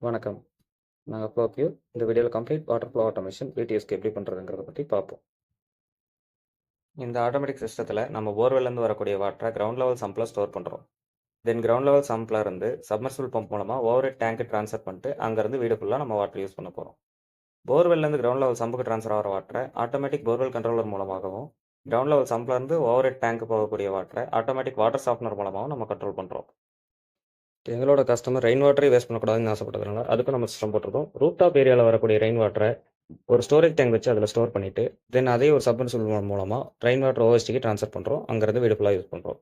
வணக்கம். நாங்க ஃப்ளோக்யூ. இந்த வீடியோல கம்ப்ளீட் வாட்டர் ஃப்ளோ ஆட்டோமேஷன் VTSக்கு எப்படி பண்றதுங்கிறத பத்தி பார்ப்போம். இந்த ஆட்டோமேட்டிக் சிஸ்டத்துல நம்ம போர்வெல்லேருந்து வரக்கூடிய வாட்டரை கிரவுண்ட் லெவல் சம்ப்ல ஸ்டோர் பண்றோம். தென் கிரவுண்ட் லெவல் சம்ப்ல இருந்து சப்மர்சிபிள் பம்ப் மூலமா ஓவர்ஹெட் டேங்க்கு ட்ரான்ஸ்ஃபர் பண்ணிட்டு அங்கேருந்து வீடு ஃபுல்லா நம்ம வாட்டர் யூஸ் பண்ண போறோம். போர்வெல்லேருந்து கிரவுண்ட் லெவல் சம்புக்கு ட்ரான்ஸ்ஃபர் ஆகிற வாட்டரை ஆட்டோமேட்டிக் போர்வெல் கண்ட்ரோலர் மூலமாகவும், கிரவுண்ட் லெவல் சம்ப்ல இருந்து ஓவர்ஹெட் டேங்க்கு போகக்கூடிய வாட்டரை ஆட்டோமேட்டிக் வாட்டர் சாஃப்ட்னர் மூலமாகவும் நம்ம கண்ட்ரோல் பண்றோம். எங்களோட கஸ்டமர் ரெயின் வாட்டரே வேஸ்ட் பண்ணக்கூடாதுன்னு ஆசைப்பட்டதுனால அதுக்கும் நம்ம சிஸ்டம் போட்டிருக்கோம். ரூப் டாப் ஏரியாவில் வரக்கூடிய ரெயின் வாட்டரை ஒரு ஸ்டோரேஜ் டேங்க் வச்சு அதில் ஸ்டோர் பண்ணிட்டு தென் அதே ஒரு சப்மர்சிபிள் மூலமாக ரெயின் வாட்டர் ஓஎஸ்டிக்கு ட்ரான்ஸ்ஃபர் பண்ணுறோம். அங்கேருந்து வீடு ஃபுல்லாக யூஸ் பண்ணுறோம்.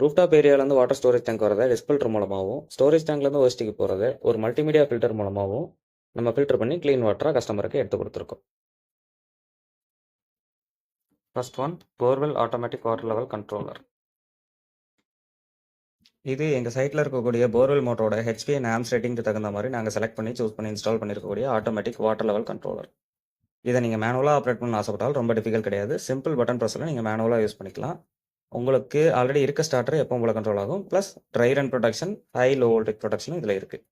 ரூப் டாப் ஏரியாவிலேருந்து வாட்டர் ஸ்டோரேஜ் டேங்க் வரதை டிஸ்க் ஃபில்டர் மூலமாகவும், ஸ்டோரேஜ் டேங்க்லேருந்து ஓஎஸ்டிக்கு போகிறத ஒரு மல்டிமீடியா ஃபில்டர் மூலமாகவும் நம்ம ஃபில்டர் பண்ணி க்ளீன் வாட்டரை கஸ்டமருக்கு எடுத்து கொடுத்துருக்கோம். First one, borewell automatic water level controller. இது எங்கள் சைட்டில் இருக்கக்கூடிய போர்வெல் மோட்டரோட ஹெச்பி அண்ட் ஆம்ஸ் ரேட்டிங்க்கு தகுந்த மாதிரி நாங்கள் செலக்ட் பண்ணி சூஸ் பண்ணி இன்ஸ்டால் பண்ணியிருக்கக்கூடிய ஆட்டோமேட்டிக் வாட்டர் லெவல் கண்ட்ரோலர். இதை நீங்கள் மேனுவலாக ஆப்ரேட் பண்ண ஆசைப்பட்டாலும் ரொம்ப டிஃபிகல்ட் கிடையாது. சிம்பிள் பட்டன் ப்ரெஸ்ஸில் நீங்கள் மேனுவலாக யூஸ் பண்ணிக்கலாம். உங்களுக்கு ஆல்ரெடி இருக்க ஸ்டார்டர் எப்போ உங்களை கண்ட்ரோல் ஆகும். Plus dry run protection, high low voltage ப்ரொடெக்ஷனும் இதில் இருக்குது.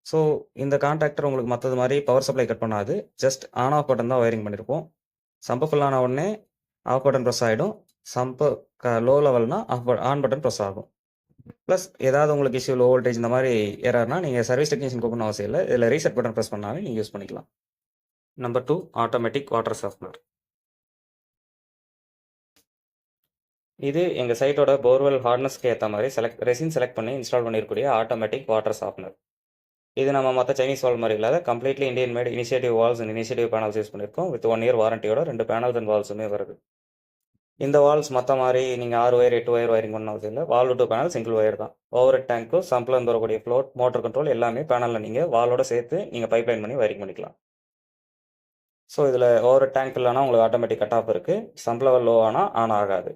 ஸோ இந்த கான்டாக்டர் உங்களுக்கு மற்றது மாதிரி பவர் சப்ளை கட் பண்ணாது. ஜஸ்ட் ஆன் ஆஃப் பட்டன் தான் ஒயரிங் பண்ணியிருப்போம். சம்பு ஃபுல் ஆன உடனே ஆஃப் பட்டன் ப்ரெஸ் ஆகிடும். சம்பு லோ லெவல்னா ஆன் பட்டன் ப்ரெஸ் ஆகும். ப்ளஸ் ஏதாவது உங்களுக்கு இஷ்யூ லோ வோல்டேஜ் இந்த மாதிரி ஏறாருனா நீங்கள் சர்வீஸ் டெக்னீஷியன் கூப்பிடணும் அவசியம் இல்லை. இதில் ரீசெட் பட்டன் ப்ரெஸ் பண்ணாலே நீங்கள் யூஸ் பண்ணிக்கலாம். Number 2, automatic water softener. இது எங்கள் சைட்டோட போர்வெல் ஹார்ட்னஸ்க்கு ஏற்ற மாதிரி ரெசின் செலக்ட் பண்ணி இன்ஸ்டால் பண்ணியிருக்கக்கூடிய ஆட்டோமேட்டிக் வாட்டர் சாஃப்ட்னர். இது நம்ம மற்ற சைனீஸ் வால் மாதிரி இல்லாத completely Indian mat initiative Waals and initiative panels use பண்ணியிருக்கோம். வித் 1 இயர் வாரண்டியோட 2 பேனல்ஸ் அண்ட் வால்ஸுமே வருது. இந்த வால்ஸ் மற்ற மாதிரி நீங்கள் 6 ஒயர் 8 ஒயர் ஒயரிங் பண்ண அவசியம் இல்லை. வால் டு பேனல் சிங்கிள் ஒயர் தான். ஓவர் டேங்க்கும் சம்பில் இருந்து வரக்கூடிய ஃப்ளோட், மோட்டர் கண்ட்ரோல் எல்லாமே பேனலில் நீங்கள் வாலோட சேர்த்து நீங்கள் பைப்லைன் பண்ணி ஒயரிங் பண்ணிக்கலாம். ஸோ இதில் ஓவர் டேங்க் இல்லைனா உங்களுக்கு ஆட்டோமேட்டிக் கட் ஆஃப் இருக்குது. சம்ப் லெவல் லோ ஆனால் ஆன் ஆகாது.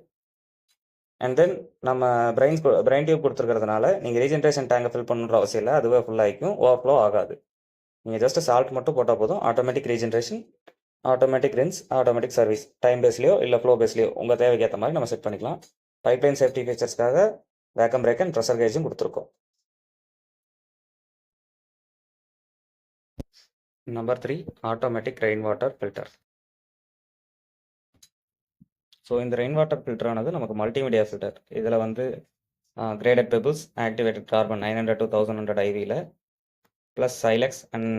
அண்ட் தென் நம்ம பிரைன் டியூப் கொடுத்துருக்கிறதுனால நீங்கள் ரீஜென்ரேஷன் டேங்கை ஃபில் பண்ணுற அவசியம் இல்லை. அதுவே ஃபுல் ஆகிக்கும், ஓவர்ஃப்ளோ ஆகாது. நீங்கள் ஜஸ்ட் சால்ட் மட்டும் போட்டால் போதும். Automatic regeneration, automatic rinse, automatic service time பேஸ்லையோ இல்லை ஃப்ளோ பேஸ்லையோ உங்கள் தேவைக்கு ஏற்ற மாதிரி நம்ம செட் பண்ணிக்கலாம். பைப்லைன் சேஃப்டி ஃபீச்சர்ஸ்க்காக வேக்கம் பிரேக் அண்ட் ப்ரெஷர் கேஜும் கொடுத்துருக்கோம். Number 3, automatic rain water filter. So இந்த ரெயின் வாட்டர் ஃபில்டரானது நமக்கு மல்டிமீடியா ஃபில்டர். இதில் வந்து graded pebbles, activated carbon 900 to 1100 IV plus silex and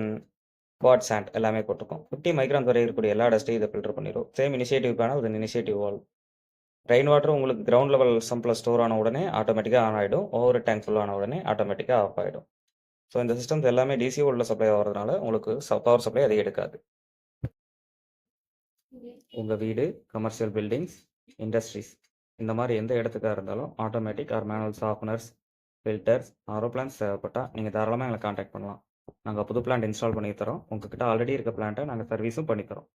quartz sand எல்லாமே போட்டிருக்கோம். 50 மைக்ரான் வரை இருக்கக்கூடிய எல்லா டஸ்ட்டையும் இதை ஃபில்டர் பண்ணிடும். Same initiative panel with initiative wall. Rain water உங்களுக்கு கிரவுண்ட் லெவல் சம்பில் ஸ்டோர் ஆன உடனே ஆட்டோமேட்டிக்காக ஆன் ஆகிடும். ஓவர் டேங்க் ஃபுல் ஆன உடனே ஆட்டோமேட்டிக்காக ஆஃப் ஆகிடும். ஸோ இந்த சிஸ்டம்ஸ் எல்லாமே டிசி வோல்ட்டில் சப்ளை ஆகிறதுனால உங்களுக்கு பவர் சப்ளை அதை எடுக்காது. உங்கள் வீடு, கமர்ஷியல் பில்டிங்ஸ், இண்டஸ்ட்ரீஸ் இந்த மாதிரி எந்த இடத்துக்காக இருந்தாலும் ஆட்டோமேட்டிக் ஆர் மேனுவல் சாஃப்ட்னர்ஸ், ஃபில்டர்ஸ், ஆரோ பிளான்ஸ் தேவைப்பட்டால் நீங்கள் தாராளமாக எங்களை காண்டாக்ட் பண்ணலாம். நாங்கள் புது பிளான்ட் இன்ஸ்டால் பண்ணி தரோம். உங்ககிட்ட ஆல்ரெடி இருக்க பிளான்ட்டை நாங்கள் சர்வீஸும் பண்ணித்தரோம்.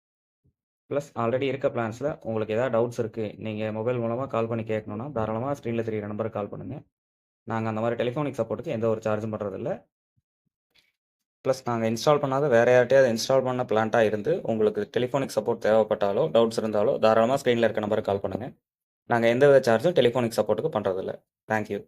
ப்ளஸ் ஆல்ரெடி இருக்க பிளான்ஸில் உங்களுக்கு ஏதாவது டவுட்ஸ் இருக்குது, நீங்கள் மொபைல் மூலமாக கால் பண்ணி கேட்கணுன்னா தாராளமாக ஸ்க்ரீனில் தெரியிற நம்பருக்கு கால் பண்ணுங்கள். நாங்கள் அந்த மாதிரி டெலிஃபோனிக் சப்போர்ட்டுக்கு எந்த ஒரு சார்ஜும் பண்ணுறதில்ல. ப்ளஸ் நாங்கள் இன்ஸ்டால் பண்ணாத வேறு யார்ட்டையாவது இன்ஸ்டால் பண்ண பிளான்ட்டாக இருந்து உங்களுக்கு டெலிஃபோனிக் சப்போர்ட் தேவைப்பட்டாலோ டவுட்ஸ் இருந்தாலோ தாராளமாக ஸ்க்ரீனில் இருக்க நம்பருக்கு கால் பண்ணுங்கள். நாங்கள் எந்த வித சார்ஜும் டெலிஃபோனிக் சப்போர்ட்டுக்கு பண்ணுறதில்ல. தேங்க்யூ.